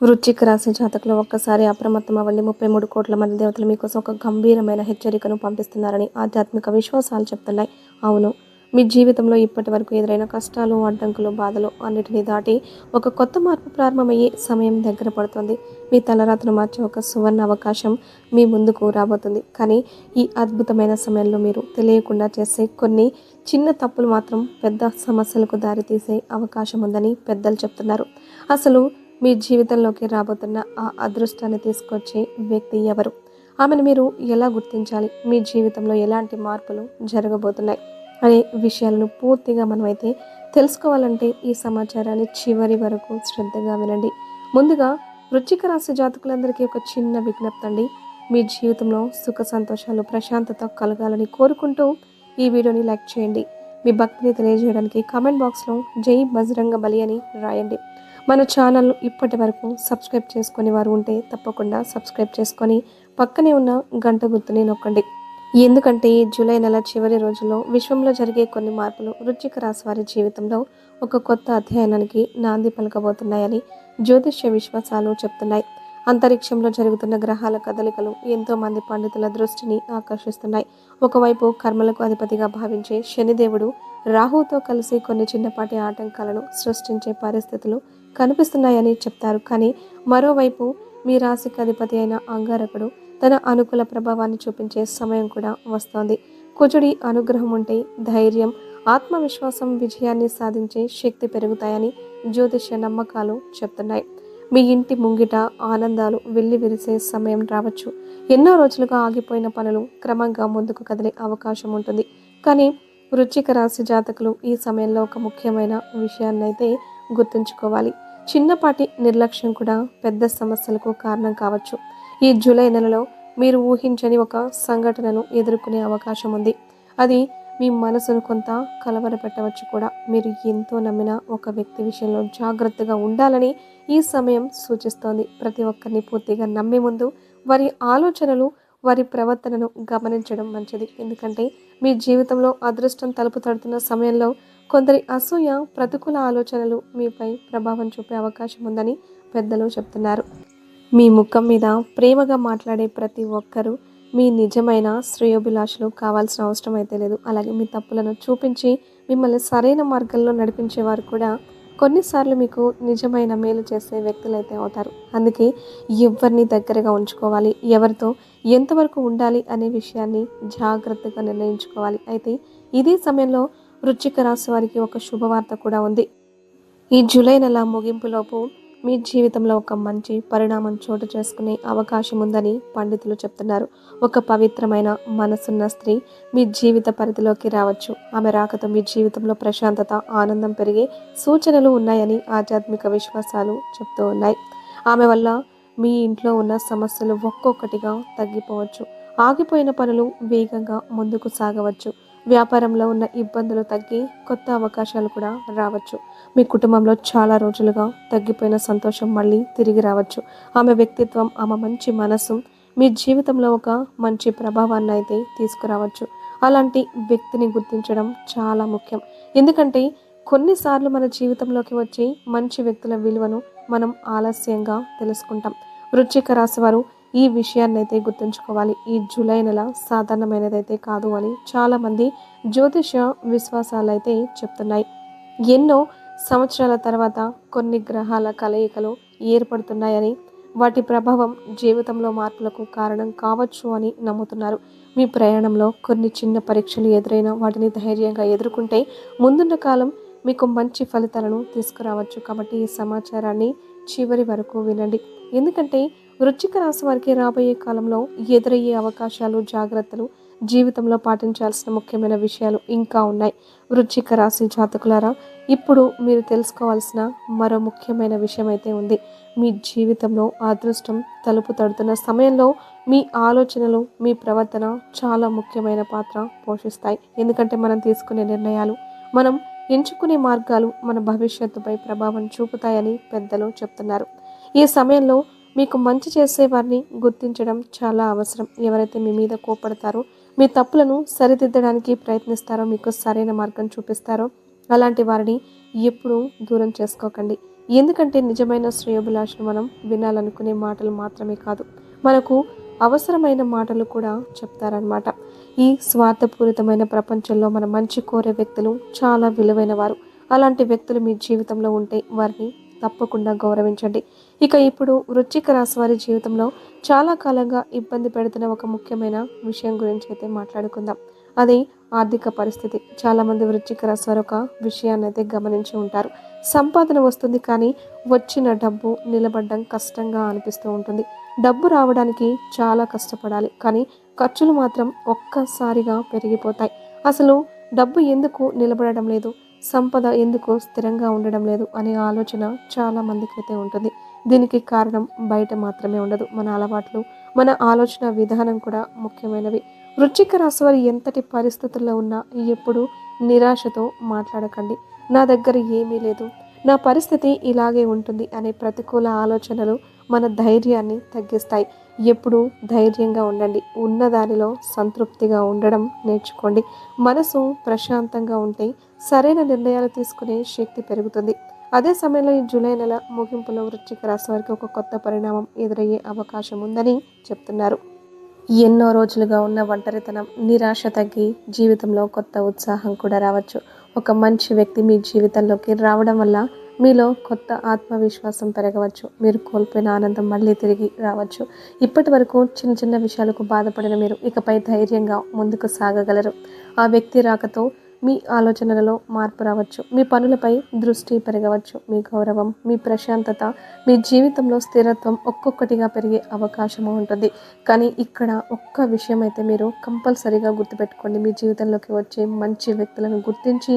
వృశ్చిక రాశి జాతకులు ఒక్కసారి అప్రమత్తం అవ్వండి. 33 కోట్ల మంది దేవతలు మీకోసం ఒక గంభీరమైన హెచ్చరికను పంపిస్తున్నారని ఆధ్యాత్మిక విశ్వాసాలు చెప్తున్నాయి. అవును, మీ జీవితంలో ఇప్పటి వరకు ఎదురైన కష్టాలు, అడ్డంకులు, బాధలు అన్నిటినీ దాటి ఒక కొత్త మార్పు ప్రారంభమయ్యే సమయం దగ్గర పడుతుంది. మీ తలరాతను మార్చే ఒక సువర్ణ అవకాశం మీ ముందుకు రాబోతుంది. కానీ ఈ అద్భుతమైన సమయంలో మీరు తెలియకుండా చేసే కొన్ని చిన్న తప్పులు మాత్రం పెద్ద సమస్యలకు దారితీసే అవకాశం ఉందని పెద్దలు చెప్తున్నారు. అసలు మీ జీవితంలోకి రాబోతున్న ఆ అదృష్టాన్ని తీసుకొచ్చే వ్యక్తి ఎవరు? ఆమెను మీరు ఎలా గుర్తించాలి? మీ జీవితంలో ఎలాంటి మార్పులు జరగబోతున్నాయి అనే విషయాలను పూర్తిగా మనమైతే తెలుసుకోవాలంటే ఈ సమాచారాన్ని చివరి వరకు శ్రద్ధగా వినండి. ముందుగా వృశ్చిక రాశి జాతకులందరికీ ఒక చిన్న విజ్ఞప్తి అండి. మీ జీవితంలో సుఖ సంతోషాలు, ప్రశాంతత కలగాలని కోరుకుంటూ ఈ వీడియోని లైక్ చేయండి. మీ భక్తిని తెలియజేయడానికి కామెంట్ బాక్స్లో జై బజరంగ బలి అని రాయండి. మన ఛానల్ ఇప్పటి వరకు సబ్స్క్రైబ్ చేసుకుని వారు ఉంటే తప్పకుండా సబ్స్క్రైబ్ చేసుకొని పక్కనే ఉన్న గంట గుర్తుని నొక్కండి. ఎందుకంటే ఈ జూలై నెల చివరి రోజుల్లో విశ్వంలో జరిగే కొన్ని మార్పులు వృశ్చిక రాశి వారి జీవితంలో ఒక కొత్త అధ్యయనానికి నాంది పలకబోతున్నాయని జ్యోతిష్య విశ్వాసాలు చెప్తున్నాయి. అంతరిక్షంలో జరుగుతున్న గ్రహాల కదలికలు ఎంతో మంది పండితుల దృష్టిని ఆకర్షిస్తున్నాయి. ఒకవైపు కర్మలకు అధిపతిగా భావించే శనిదేవుడు రాహుతో కలిసి కొన్ని చిన్నపాటి ఆటంకాలను సృష్టించే పరిస్థితులు కనిపిస్తున్నాయని చెప్తారు. కానీ మరోవైపు మీ రాశికి అధిపతి అయిన అంగారకుడు తన అనుకూల ప్రభావాన్ని చూపించే సమయం కూడా వస్తోంది. కుజుడి అనుగ్రహం ఉంటే ధైర్యం, ఆత్మవిశ్వాసం, విజయాన్ని సాధించే శక్తి పెరుగుతాయని జ్యోతిష్య నమ్మకాలు చెప్తున్నాయి. మీ ఇంటి ముంగిట ఆనందాలు వెల్లి విరిసే సమయం రావచ్చు. ఎన్నో రోజులుగా ఆగిపోయిన పనులు క్రమంగా ముందుకు కదిలే అవకాశం ఉంటుంది. కానీ వృశ్చిక రాశి జాతకులు ఈ సమయంలో ఒక ముఖ్యమైన విషయాన్నైతే గుర్తుంచుకోవాలి. చిన్నపాటి నిర్లక్ష్యం కూడా పెద్ద సమస్యలకు కారణం కావచ్చు. ఈ జూలై నెలలో మీరు ఊహించని ఒక సంఘటనను ఎదుర్కొనే అవకాశం ఉంది. అది మీ మనసును కొంత కలవరపెట్టవచ్చు కూడా. మీరు ఎంతో నమ్మిన ఒక వ్యక్తి విషయంలో జాగ్రత్తగా ఉండాలని ఈ సమయం సూచిస్తోంది. ప్రతి ఒక్కరిని పూర్తిగా నమ్మే ముందు వారి ఆలోచనలు, వారి ప్రవర్తనను గమనించడం మంచిది. ఎందుకంటే మీ జీవితంలో అదృష్టం తలుపు తడుతున్న సమయంలో కొందరి అసూయ, ప్రతికూల ఆలోచనలు మీపై ప్రభావం చూపే అవకాశం ఉందని పెద్దలు చెప్తున్నారు. మీ ముఖం మీద ప్రేమగా మాట్లాడే ప్రతి ఒక్కరూ మీ నిజమైన శ్రేయోభిలాషులు కావాల్సిన అవసరం అయితే లేదు. అలాగే మీ తప్పులను చూపించి మిమ్మల్ని సరైన మార్గంలో నడిపించేవారు కూడా కొన్నిసార్లు మీకు నిజమైన మేలు చేసే వ్యక్తులు అయితే అవుతారు. అందుకే ఎవరిని దగ్గరగా ఉంచుకోవాలి, ఎవరితో ఎంతవరకు ఉండాలి అనే విషయాన్ని జాగ్రత్తగా నిర్ణయించుకోవాలి. అయితే ఇదే సమయంలో వృశ్చిక రాశి వారికి ఒక శుభవార్త కూడా ఉంది. ఈ జూలై నెల ముగింపులోపు మీ జీవితంలో ఒక మంచి పరిణామం చోటు చేసుకునే అవకాశం ఉందని పండితులు చెప్తున్నారు. ఒక పవిత్రమైన మనసున్న స్త్రీ మీ జీవిత పరిధిలోకి రావచ్చు. ఆమె రాకతో మీ జీవితంలో ప్రశాంతత, ఆనందం పెరిగే సూచనలు ఉన్నాయని ఆధ్యాత్మిక విశ్వాసాలు చెప్తూ ఉన్నాయి. ఆమె వల్ల మీ ఇంట్లో ఉన్న సమస్యలు ఒక్కొక్కటిగా తగ్గిపోవచ్చు. ఆగిపోయిన పనులు వేగంగా ముందుకు సాగవచ్చు. వ్యాపారంలో ఉన్న ఇబ్బందులు తగ్గి కొత్త అవకాశాలు కూడా రావచ్చు. మీ కుటుంబంలో చాలా రోజులుగా తగ్గిపోయిన సంతోషం మళ్ళీ తిరిగి రావచ్చు. ఆమె వ్యక్తిత్వం, ఆమె మంచి మనసు మీ జీవితంలో ఒక మంచి ప్రభావాన్ని అయితే తీసుకురావచ్చు. అలాంటి వ్యక్తిని గుర్తించడం చాలా ముఖ్యం. ఎందుకంటే కొన్నిసార్లు మన జీవితంలోకి వచ్చే మంచి వ్యక్తుల విలువను మనం ఆలస్యంగా తెలుసుకుంటాం. వృశ్చిక రాశి వారు ఈ విషయాన్ని అయితే గుర్తుంచుకోవాలి. ఈ జూలై నెల సాధారణమైనదైతే కాదు అని చాలామంది జ్యోతిష విశ్వాసాలు అయితే చెప్తున్నాయి. ఎన్నో సంవత్సరాల తర్వాత కొన్ని గ్రహాల కలయికలు ఏర్పడుతున్నాయని, వాటి ప్రభావం జీవితంలో మార్పులకు కారణం కావచ్చు అని నమ్ముతున్నారు. మీ ప్రయాణంలో కొన్ని చిన్న పరీక్షలు ఎదురైనా వాటిని ధైర్యంగా ఎదుర్కొంటే ముందున్న కాలం మీకు మంచి ఫలితాలను తీసుకురావచ్చు. కాబట్టి ఈ సమాచారాన్ని చివరి వరకు వినండి. ఎందుకంటే వృశ్చిక రాశి వారికి రాబోయే కాలంలో ఎదురయ్యే అవకాశాలు, జాగ్రత్తలు, జీవితంలో పాటించాల్సిన ముఖ్యమైన విషయాలు ఇంకా ఉన్నాయి. వృశ్చిక రాశి జాతకులారా, ఇప్పుడు మీరు తెలుసుకోవాల్సిన మరో ముఖ్యమైన విషయం అయితే ఉంది. మీ జీవితంలో అదృష్టం తలుపు తడుతున్న సమయంలో మీ ఆలోచనలు, మీ ప్రవర్తన చాలా ముఖ్యమైన పాత్ర పోషిస్తాయి. ఎందుకంటే మనం తీసుకునే నిర్ణయాలు, మనం ఎంచుకునే మార్గాలు మన భవిష్యత్తుపై ప్రభావం చూపుతాయని పెద్దలు చెప్తున్నారు. ఈ సమయంలో మీకు మంచి చేసే వారిని గుర్తించడం చాలా అవసరం. ఎవరైతే మీ మీద కోపడతారో, మీ తప్పులను సరిదిద్దడానికి ప్రయత్నిస్తారో, మీకు సరైన మార్గం చూపిస్తారో అలాంటి వారిని ఎప్పుడూ దూరం చేసుకోకండి. ఎందుకంటే నిజమైన శ్రేయోభిలాషను మనం వినాలనుకునే మాటలు మాత్రమే కాదు, మనకు అవసరమైన మాటలు కూడా చెప్తారనమాట. ఈ స్వార్థపూరితమైన ప్రపంచంలో మన మంచి కోరే వ్యక్తులు చాలా విలువైన వారు. అలాంటి వ్యక్తులు మీ జీవితంలో ఉంటే వారిని తప్పకుండా గౌరవించండి. ఇక ఇప్పుడు వృశ్చిక రాశి వారి జీవితంలో చాలా కాలంగా ఇబ్బంది పెడుతున్న ఒక ముఖ్యమైన విషయం గురించి అయితే మాట్లాడుకుందాం. అది ఆర్థిక పరిస్థితి. చాలామంది వృశ్చిక రాశి వారు ఒక విషయాన్ని అయితే గమనించి ఉంటారు. సంపాదన వస్తుంది, కానీ వచ్చిన డబ్బు నిలబడడం కష్టంగా అనిపిస్తూ ఉంటుంది. డబ్బు రావడానికి చాలా కష్టపడాలి, కానీ ఖర్చులు మాత్రం ఒక్కసారిగా పెరిగిపోతాయి. అసలు డబ్బు ఎందుకు నిలబడడం లేదు, సంపద ఎందుకు స్థిరంగా ఉండడం లేదు అనే ఆలోచన చాలా మందికి అయితే ఉంటుంది. దీనికి కారణం బయట మాత్రమే ఉండదు, మన అలవాట్లు, మన ఆలోచన విధానం కూడా ముఖ్యమైనవి. వృశ్చిక రాశి వారు ఎంతటి పరిస్థితుల్లో ఉన్నా ఎప్పుడు నిరాశతో మాట్లాడకండి. నా దగ్గర ఏమీ లేదు, నా పరిస్థితి ఇలాగే ఉంటుంది అనే ప్రతికూల ఆలోచనలు మన ధైర్యాన్ని తగ్గిస్తాయి. ఎప్పుడు ధైర్యంగా ఉండండి. ఉన్నదానిలో సంతృప్తిగా ఉండడం నేర్చుకోండి. మనసు ప్రశాంతంగా ఉంటే సరైన నిర్ణయాలు తీసుకునే శక్తి పెరుగుతుంది. అదే సమయంలో ఈ జూలై నెల ముగింపులో వృశ్చిక రాశి వారికి ఒక కొత్త పరిణామం ఎదురయ్యే అవకాశం ఉందని చెప్తున్నారు. ఎన్నో రోజులుగా ఉన్న ఒంటరితనం, నిరాశ తగ్గి జీవితంలో కొత్త ఉత్సాహం కూడా రావచ్చు. ఒక మంచి వ్యక్తి మీ జీవితంలోకి రావడం వల్ల మీలో కొత్త ఆత్మవిశ్వాసం పెరగవచ్చు. మీరు కోల్పోయిన ఆనందం మళ్ళీ తిరిగి రావచ్చు. ఇప్పటి వరకు చిన్న చిన్న విషయాలకు బాధపడిన మీరు ఇకపై ధైర్యంగా ముందుకు సాగగలరు. ఆ వ్యక్తి రాకతో మీ ఆలోచనలలో మార్పు రావచ్చు. మీ పనులపై దృష్టి పెరగవచ్చు. మీ గౌరవం, మీ ప్రశాంతత, మీ జీవితంలో స్థిరత్వం ఒక్కొక్కటిగా పెరిగే అవకాశం ఉంటుంది. కానీ ఇక్కడ ఒక్క విషయం అయితే మీరు కంపల్సరీగా గుర్తుపెట్టుకోండి. మీ జీవితంలోకి వచ్చే మంచి వ్యక్తులను గుర్తించి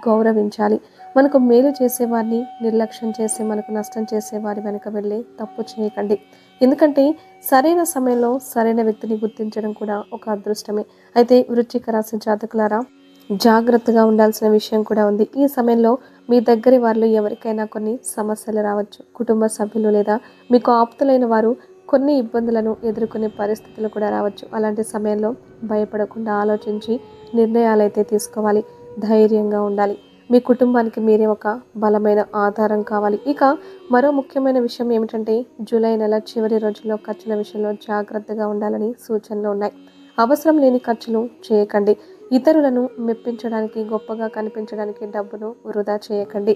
గౌరవించాలి. మనకు మేలు చేసేవారిని నిర్లక్ష్యం చేసి మనకు నష్టం చేసేవారి వెనుక వెళ్ళి తప్పు చేయకండి. ఎందుకంటే సరైన సమయంలో సరైన వ్యక్తిని గుర్తించడం కూడా ఒక అదృష్టమే. అయితే వృశ్చిక రాశి జాతకులారా, జాగ్రత్తగా ఉండాల్సిన విషయం కూడా ఉంది. ఈ సమయంలో మీ దగ్గరి వారిలో ఎవరికైనా కొన్ని సమస్యలు రావచ్చు. కుటుంబ సభ్యులు లేదా మీకు ఆప్తులైన వారు కొన్ని ఇబ్బందులను ఎదుర్కొనే పరిస్థితులు కూడా రావచ్చు. అలాంటి సమయంలో భయపడకుండా ఆలోచించి నిర్ణయాలు అయితే తీసుకోవాలి. ధైర్యంగా ఉండాలి. మీ కుటుంబానికి మీరే ఒక బలమైన ఆధారం కావాలి. ఇక మరో ముఖ్యమైన విషయం ఏమిటంటే జూలై నెల చివరి రోజుల్లో ఖర్చుల విషయంలో జాగ్రత్తగా ఉండాలని సూచనలు ఉన్నాయి. అవసరం లేని ఖర్చులు చేయకండి. ఇతరులను మెప్పించడానికి, గొప్పగా కనిపించడానికి డబ్బును వృధా చేయకండి.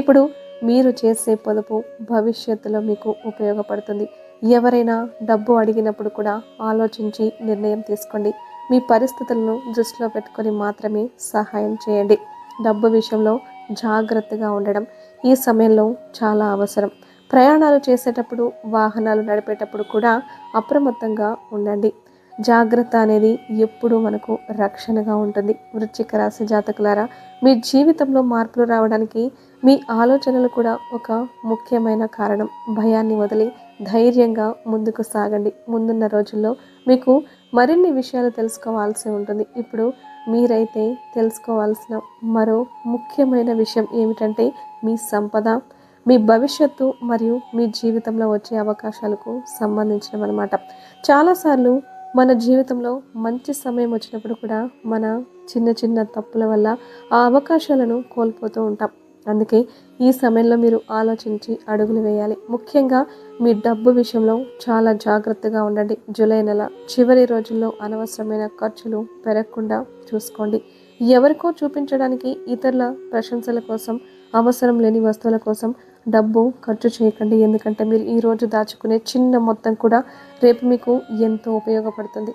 ఇప్పుడు మీరు చేసే పొదుపు భవిష్యత్తులో మీకు ఉపయోగపడుతుంది. ఎవరైనా డబ్బు అడిగినప్పుడు కూడా ఆలోచించి నిర్ణయం తీసుకోండి. మీ పరిస్థితులను దృష్టిలో పెట్టుకొని మాత్రమే సహాయం చేయండి. డబ్బు విషయంలో జాగ్రత్తగా ఉండడం ఈ సమయంలో చాలా అవసరం. ప్రయాణాలు చేసేటప్పుడు, వాహనాలు నడిపేటప్పుడు కూడా అప్రమత్తంగా ఉండండి. జాగ్రత్త అనేది ఎప్పుడూ మనకు రక్షణగా ఉంటుంది. వృశ్చిక రాశి జాతకులారా, మీ జీవితంలో మార్పులు రావడానికి మీ ఆలోచనలు కూడా ఒక ముఖ్యమైన కారణం. భయాన్ని వదిలి ధైర్యంగా ముందుకు సాగండి. ముందున్న రోజుల్లో మీకు మరిన్ని విషయాలు తెలుసుకోవాల్సి ఉంటుంది. ఇప్పుడు మీరైతే తెలుసుకోవాల్సిన మరో ముఖ్యమైన విషయం ఏమిటంటే మీ సంపద, మీ భవిష్యత్తు మరియు మీ జీవితంలో వచ్చే అవకాశాలకు సంబంధించినవన్నమాట. చాలాసార్లు మన జీవితంలో మంచి సమయం వచ్చినప్పుడు కూడా మన చిన్న చిన్న తప్పుల వల్ల ఆ అవకాశాలను కోల్పోతూ ఉంటాం. అందుకే ఈ సమయంలో మీరు ఆలోచించి అడుగులు వేయాలి. ముఖ్యంగా మీ డబ్బు విషయంలో చాలా జాగ్రత్తగా ఉండండి. జూలై నెల చివరి రోజుల్లో అనవసరమైన ఖర్చులు పెరగకుండా చూసుకోండి. ఎవరికో చూపించడానికి, ఇతరుల ప్రశంసల కోసం, అవసరం లేని వస్తువుల కోసం డబ్బు ఖర్చు చేయకండి. ఎందుకంటే మీరు ఈరోజు దాచుకునే చిన్న మొత్తం కూడా రేపు మీకు ఎంతో ఉపయోగపడుతుంది.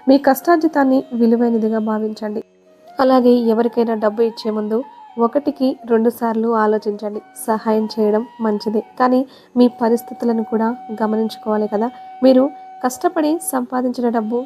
మీ కష్టార్జితాన్ని విలువైనదిగా భావించండి. అలాగే ఎవరికైనా డబ్బు ఇచ్చే ముందు 1-2 సార్లు ఆలోచించండి. సహాయం చేయడం మంచిదే, కానీ మీ పరిస్థితులను కూడా గమనించుకోవాలి కదా. మీరు కష్టపడి సంపాదించిన డబ్బు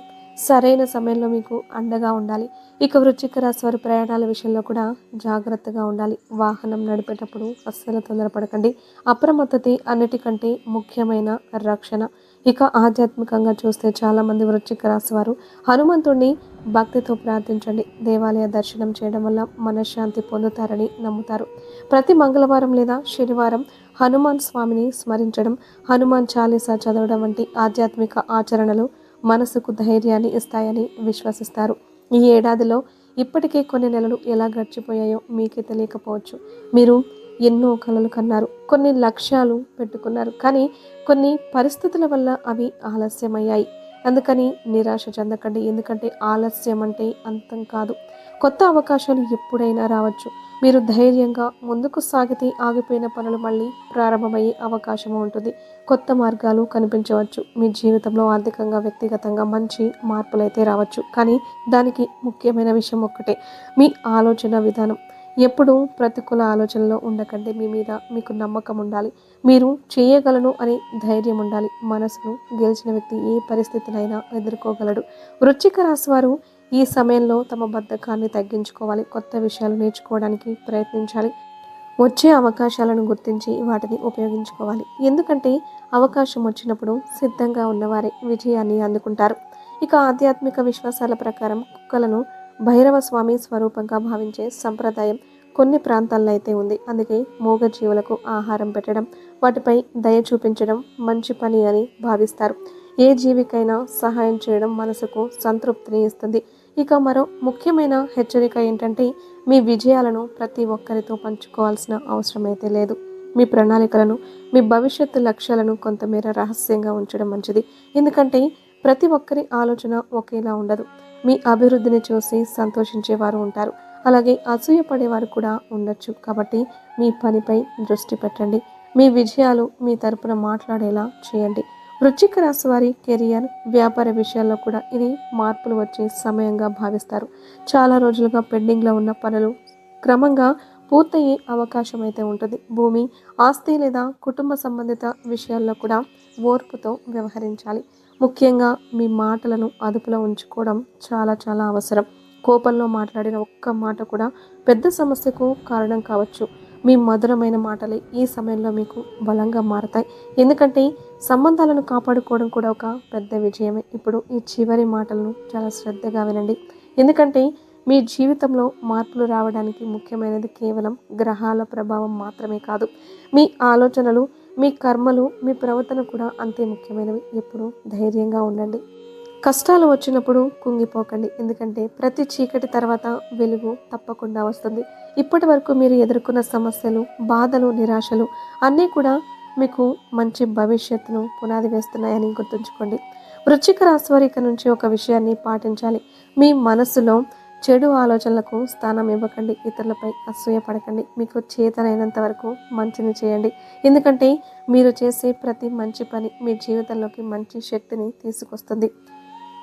సరైన సమయంలో మీకు అండగా ఉండాలి. ఇక వృశ్చిక రాశి వారి ప్రయాణాల విషయంలో కూడా జాగ్రత్తగా ఉండాలి. వాహనం నడిపేటప్పుడు అస్సలు తొందరపడకండి. అప్రమత్తతే అన్నిటికంటే ముఖ్యమైన రక్షణ. ఇక ఆధ్యాత్మికంగా చూస్తే చాలామంది వృశ్చిక రాశి వారు హనుమంతుడిని భక్తితో ప్రార్థించండి. దేవాలయ దర్శనం చేయడం వల్ల మనశ్శాంతి పొందుతారని నమ్ముతారు. ప్రతి మంగళవారం లేదా శనివారం హనుమాన్ స్వామిని స్మరించడం, హనుమాన్ చాలీసా చదవడం వంటి ఆధ్యాత్మిక ఆచరణలు మనసుకు ధైర్యాన్ని ఇస్తాయని విశ్వసిస్తారు. ఈ ఏడాదిలో ఇప్పటికే కొన్ని నెలలు ఎలా గడిచిపోయాయో మీకే తెలియకపోవచ్చు. మీరు ఎన్నో కలలు కన్నారు, కొన్ని లక్ష్యాలు పెట్టుకున్నారు. కానీ కొన్ని పరిస్థితుల వల్ల అవి ఆలస్యమయ్యాయి. అందుకని నిరాశ చెందకండి. ఎందుకంటే ఆలస్యం అంటే అంతం కాదు. కొత్త అవకాశాలు ఎప్పుడైనా రావచ్చు. మీరు ధైర్యంగా ముందుకు సాగితే ఆగిపోయిన పనులు మళ్ళీ ప్రారంభమయ్యే అవకాశం ఉంటుంది. కొత్త మార్గాలు కనిపించవచ్చు. మీ జీవితంలో ఆర్థికంగా, వ్యక్తిగతంగా మంచి మార్పులైతే రావచ్చు. కానీ దానికి ముఖ్యమైన విషయం ఒక్కటే, మీ ఆలోచన విధానం. ఎప్పుడూ ప్రతికూల ఆలోచనలో ఉండకండి. మీ మీద మీకు నమ్మకం ఉండాలి. మీరు చేయగలను అనే ధైర్యం ఉండాలి. మనసును గెలిచిన వ్యక్తి ఏ పరిస్థితినైనా ఎదుర్కోగలడు. వృశ్చిక రాశి వారు ఈ సమయంలో తమ బద్ధకాన్ని తగ్గించుకోవాలి. కొత్త విషయాలు నేర్చుకోవడానికి ప్రయత్నించాలి. వచ్చే అవకాశాలను గుర్తించి వాటిని ఉపయోగించుకోవాలి. ఎందుకంటే అవకాశం వచ్చినప్పుడు సిద్ధంగా ఉన్నవారే విజయాన్ని అందుకుంటారు. ఇక ఆధ్యాత్మిక విశ్వాసాల ప్రకారం కుక్కలను భైరవ స్వామి స్వరూపంగా భావించే సంప్రదాయం కొన్ని ప్రాంతాల్లో అయితే ఉంది. అందుకే మూగ జీవులకు ఆహారం పెట్టడం, వాటిపై దయ చూపించడం మంచి పని అని భావిస్తారు. ఏ జీవికైనా సహాయం చేయడం మనసుకు సంతృప్తిని ఇస్తుంది. ఇక మరో ముఖ్యమైన హెచ్చరిక ఏంటంటే, మీ విజయాలను ప్రతి ఒక్కరితో పంచుకోవాల్సిన అవసరం అయితే లేదు. మీ ప్రణాళికలను, మీ భవిష్యత్తు లక్ష్యాలను కొంతమేర రహస్యంగా ఉంచడం మంచిది. ఎందుకంటే ప్రతి ఒక్కరి ఆలోచన ఒకేలా ఉండదు. మీ అభివృద్ధిని చూసి సంతోషించేవారు ఉంటారు, అలాగే అసూయపడేవారు కూడా ఉండొచ్చు. కాబట్టి మీ పనిపై దృష్టి పెట్టండి. మీ విజయాలు మీ తరపున మాట్లాడేలా చేయండి. వృశ్చిక రాశి వారి కెరియర్, వ్యాపార విషయాల్లో కూడా ఇది మార్పులు వచ్చే సమయంగా భావిస్తారు. చాలా రోజులుగా పెండింగ్లో ఉన్న పనులు క్రమంగా పూర్తయ్యే అవకాశం అయితే ఉంటుంది. భూమి, ఆస్తి లేదా కుటుంబ సంబంధిత విషయాల్లో కూడా ఓర్పుతో వ్యవహరించాలి. ముఖ్యంగా మీ మాటలను అదుపులో ఉంచుకోవడం చాలా చాలా అవసరం. కోపంలో మాట్లాడిన ఒక్క మాట కూడా పెద్ద సమస్యకు కారణం కావచ్చు. మీ మధురమైన మాటలే ఈ సమయంలో మీకు బలంగా మారతాయి. ఎందుకంటే సంబంధాలను కాపాడుకోవడం కూడా ఒక పెద్ద విజయమే. ఇప్పుడు ఈ చివరి మాటలను చాలా శ్రద్ధగా వినండి. ఎందుకంటే మీ జీవితంలో మార్పులు రావడానికి ముఖ్యమైనది కేవలం గ్రహాల ప్రభావం మాత్రమే కాదు, మీ ఆలోచనలు, మీ కర్మలు, మీ ప్రవర్తన కూడా అంతే ముఖ్యమైనవి. ఎప్పుడు ధైర్యంగా ఉండండి. కష్టాలు వచ్చినప్పుడు కుంగిపోకండి. ఎందుకంటే ప్రతి చీకటి తర్వాత వెలుగు తప్పకుండా వస్తుంది. ఇప్పటి వరకు మీరు ఎదుర్కొన్న సమస్యలు, బాధలు, నిరాశలు అన్నీ కూడా మీకు మంచి భవిష్యత్తును పునాది వేస్తున్నాయని గుర్తుంచుకోండి. వృశ్చిక రాశి వారి ఇక నుంచి ఒక విషయాన్ని పాటించాలి. మీ మనసులో చెడు ఆలోచనలకు స్థానం ఇవ్వకండి. ఇతరులపై అసూయ పడకండి. మీకు చేతనైనంత వరకు మంచిని చేయండి. ఎందుకంటే మీరు చేసే ప్రతి మంచి పని మీ జీవితంలోకి మంచి శక్తిని తీసుకొస్తుంది.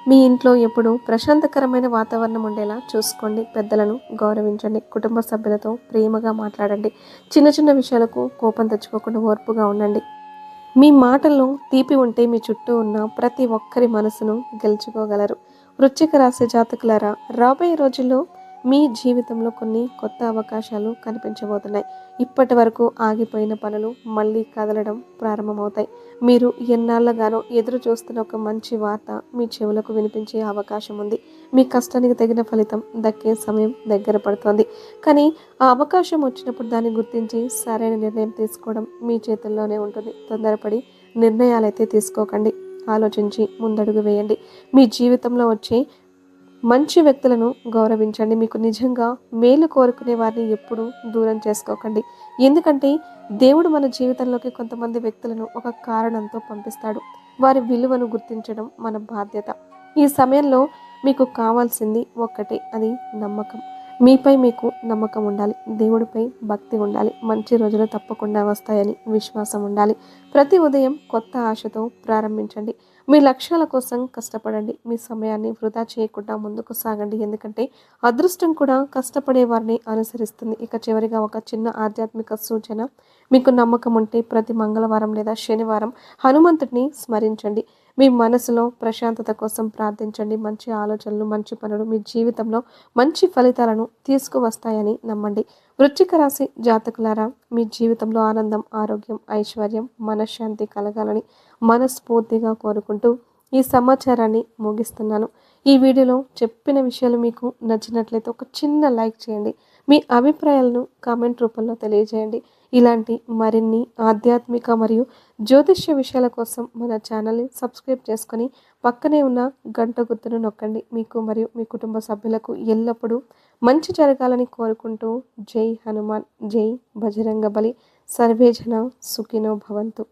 మీ ఇంట్లో ఎప్పుడు ప్రశాంతకరమైన వాతావరణం ఉండేలా చూసుకోండి. పెద్దలను గౌరవించండి. కుటుంబ సభ్యులతో ప్రేమగా మాట్లాడండి. చిన్న చిన్న విషయాలకు కోపం తెచ్చుకోకుండా ఓర్పుగా ఉండండి. మీ మాటల్లో తీపి ఉంటే మీ చుట్టూ ఉన్న ప్రతి ఒక్కరి మనసును గెలుచుకోగలరు. వృశ్చిక రాశి జాతకులారా, రాబోయే రోజుల్లో మీ జీవితంలో కొన్ని కొత్త అవకాశాలు కనిపించబోతున్నాయి. ఇప్పటి వరకు ఆగిపోయిన పనులు మళ్ళీ కదలడం ప్రారంభమవుతాయి. మీరు ఎన్నాళ్ళగానో ఎదురు చూస్తున్న ఒక మంచి వార్త మీ చెవులకు వినిపించే అవకాశం ఉంది. మీ కష్టానికి తగిన ఫలితం దక్కే సమయం దగ్గర పడుతోంది. కానీ ఆ అవకాశం వచ్చినప్పుడు దాన్ని గుర్తించి సరైన నిర్ణయం తీసుకోవడం మీ చేతుల్లోనే ఉంటుంది. తొందరపడి నిర్ణయాలైతే తీసుకోకండి. ఆలోచించి ముందడుగు వేయండి. మీ జీవితంలో వచ్చే మంచి వ్యక్తులను గౌరవించండి. మీకు నిజంగా మేలు కోరుకునే వారిని ఎప్పుడూ దూరం చేసుకోకండి. ఎందుకంటే దేవుడు మన జీవితంలోకి కొంతమంది వ్యక్తులను ఒక కారణంతో పంపిస్తాడు. వారి విలువను గుర్తించడం మన బాధ్యత. ఈ సమయంలో మీకు కావాల్సింది ఒక్కటే, అది నమ్మకం. మీపై మీకు నమ్మకం ఉండాలి. దేవుడిపై భక్తి ఉండాలి. మంచి రోజులు తప్పకుండా వస్తాయని విశ్వాసం ఉండాలి. ప్రతి ఉదయం కొత్త ఆశతో ప్రారంభించండి. మీ లక్ష్యాల కోసం కష్టపడండి. మీ సమయాన్ని వృధా చేయకుండా ముందుకు సాగండి. ఎందుకంటే అదృష్టం కూడా కష్టపడే వారిని అనుసరిస్తుంది. ఇక చివరిగా ఒక చిన్న ఆధ్యాత్మిక సూచన. మీకు నమ్మకం ఉంటే ప్రతి మంగళవారం లేదా శనివారం హనుమంతుడిని స్మరించండి. మీ మనసులో ప్రశాంతత కోసం ప్రార్థించండి. మంచి ఆలోచనలు, మంచి పనులు మీ జీవితంలో మంచి ఫలితాలను తీసుకువస్తాయని నమ్మండి. వృశ్చిక రాశి జాతకులారా, మీ జీవితంలో ఆనందం, ఆరోగ్యం, ఐశ్వర్యం, మనశ్శాంతి కలగాలని మనస్ఫూర్తిగా కోరుకుంటూ ఈ సమాచారాన్ని ముగిస్తున్నాను. ఈ వీడియోలో చెప్పిన విషయాలు మీకు నచ్చినట్లయితే ఒక చిన్న లైక్ చేయండి. మీ అభిప్రాయాలను కామెంట్ రూపంలో తెలియజేయండి. ఇలాంటి మరిన్ని ఆధ్యాత్మిక మరియు జ్యోతిష్య విషయాల కోసం మన ఛానల్ని సబ్స్క్రైబ్ చేసుకొని పక్కనే ఉన్న గంట గుర్తును నొక్కండి. మీకు మరియు మీ కుటుంబ సభ్యులకు ఎల్లప్పుడూ మంచి జరగాలని కోరుకుంటూ జై హనుమాన్, జై బజరంగబలి, సర్వే జన సుఖినో భవంతు.